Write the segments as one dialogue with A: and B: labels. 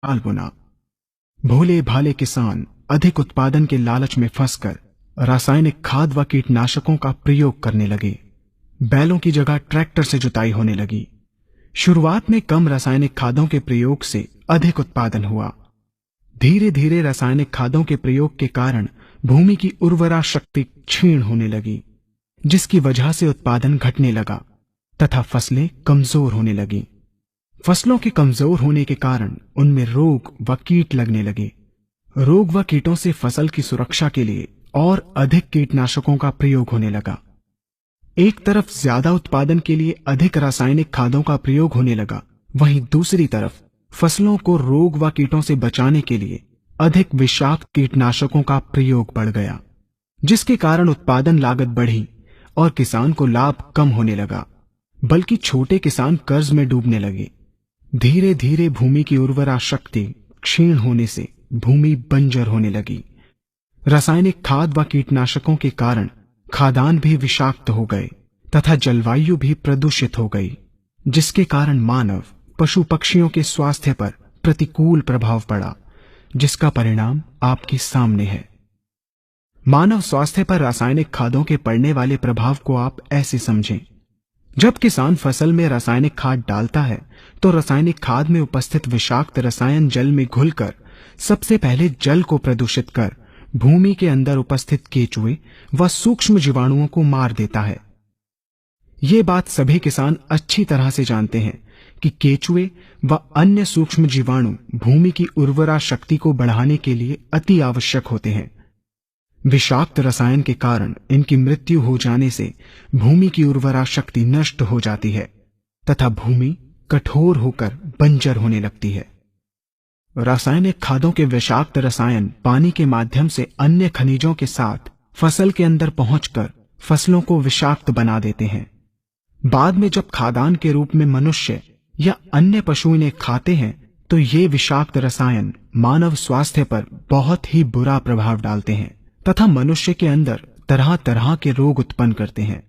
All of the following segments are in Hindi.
A: दाल बुना। भोले भाले किसान अधिक उत्पादन के लालच में फंसकर रासायनिक खाद व कीटनाशकों का प्रयोग करने लगे। बैलों की जगह ट्रैक्टर से जुताई होने लगी। शुरुआत में कम रासायनिक खादों के प्रयोग से अधिक उत्पादन हुआ। धीरे धीरे रासायनिक खादों के प्रयोग के कारण भूमि की उर्वरा शक्ति क्षीण होने लगी, जिसकी वजह से उत्पादन घटने लगा तथा फसलें कमजोर होने लगी। फसलों के कमजोर होने के कारण उनमें रोग व कीट लगने लगे। रोग व कीटों से फसल की सुरक्षा के लिए और अधिक कीटनाशकों का प्रयोग होने लगा। एक तरफ ज्यादा उत्पादन के लिए अधिक रासायनिक खादों का प्रयोग होने लगा, वहीं दूसरी तरफ फसलों को रोग व कीटों से बचाने के लिए अधिक विषाक्त कीटनाशकों का प्रयोग बढ़ गया, जिसके कारण उत्पादन लागत बढ़ी और किसान को लाभ कम होने लगा, बल्कि छोटे किसान कर्ज में डूबने लगे। धीरे धीरे भूमि की उर्वरा शक्ति क्षीण होने से भूमि बंजर होने लगी। रासायनिक खाद व कीटनाशकों के कारण खाद्यान्न भी विषाक्त हो गए तथा जलवायु भी प्रदूषित हो गई, जिसके कारण मानव पशु पक्षियों के स्वास्थ्य पर प्रतिकूल प्रभाव पड़ा, जिसका परिणाम आपके सामने है। मानव स्वास्थ्य पर रासायनिक खादों के पड़ने वाले प्रभाव को आप ऐसे समझें। जब किसान फसल में रासायनिक खाद डालता है तो रासायनिक खाद में उपस्थित विषाक्त रसायन जल में घुलकर सबसे पहले जल को प्रदूषित कर भूमि के अंदर उपस्थित केचुए व सूक्ष्म जीवाणुओं को मार देता है। ये बात सभी किसान अच्छी तरह से जानते हैं कि केचुए व अन्य सूक्ष्म जीवाणु भूमि की उर्वरा शक्ति को बढ़ाने के लिए अति आवश्यक होते हैं। विषाक्त रसायन के कारण इनकी मृत्यु हो जाने से भूमि की उर्वरा शक्ति नष्ट हो जाती है तथा भूमि कठोर होकर बंजर होने लगती है। रासायनिक खादों के विषाक्त रसायन पानी के माध्यम से अन्य खनिजों के साथ फसल के अंदर पहुंचकर फसलों को विषाक्त बना देते हैं। बाद में जब खाद्यान्न के रूप में मनुष्य या अन्य पशु इन्हें खाते हैं तो ये विषाक्त रसायन मानव स्वास्थ्य पर बहुत ही बुरा प्रभाव डालते हैं तथा मनुष्य के अंदर तरह तरह के रोग उत्पन्न करते हैं।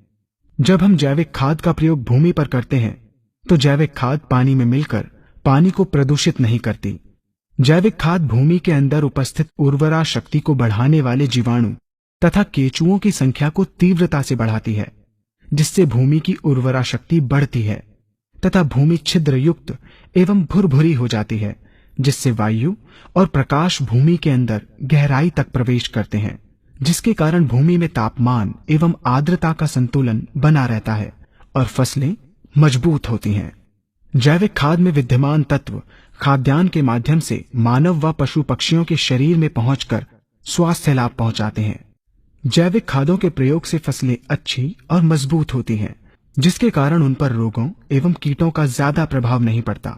A: जब हम जैविक खाद का प्रयोग भूमि पर करते हैं तो जैविक खाद पानी में मिलकर पानी को प्रदूषित नहीं करती। जैविक खाद भूमि के अंदर उपस्थित उर्वरा शक्ति को बढ़ाने वाले जीवाणु तथा केचुओं की संख्या को तीव्रता से बढ़ाती है, जिससे भूमि की उर्वरा शक्ति बढ़ती है तथा भूमि छिद्र युक्त एवं भुरभुरी हो जाती है, जिससे वायु और प्रकाश भूमि के अंदर गहराई तक प्रवेश करते हैं, जिसके कारण भूमि में तापमान एवं आर्द्रता का संतुलन बना रहता है और फसलें मजबूत होती हैं। जैविक खाद में विद्यमान तत्व खाद्यान्न के माध्यम से मानव व पशु पक्षियों के शरीर में पहुंचकर स्वास्थ्य लाभ पहुंचाते हैं। जैविक खादों के प्रयोग से फसलें अच्छी और मजबूत होती हैं, जिसके कारण उन पर रोगों एवं कीटों का ज्यादा प्रभाव नहीं पड़ता।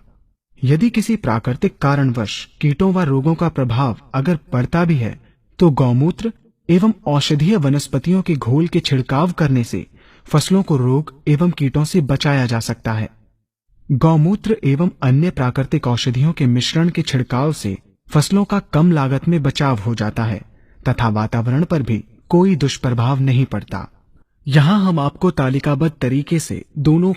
A: यदि किसी प्राकृतिक कारणवश कीटों व रोगों का प्रभाव अगर पड़ता भी है तो गौमूत्र एवं औषधीय वनस्पतियों के घोल के छिड़काव करने से फसलों को रोग एवं कीटों से बचाया जा सकता है। गौमूत्र एवं अन्य प्राकृतिक औषधियों के मिश्रण के छिड़काव से फसलों का कम लागत में बचाव हो जाता है तथा वातावरण पर भी कोई दुष्प्रभाव नहीं पड़ता। यहाँ हम आपको तालिकाबद्ध तरीके से दोनों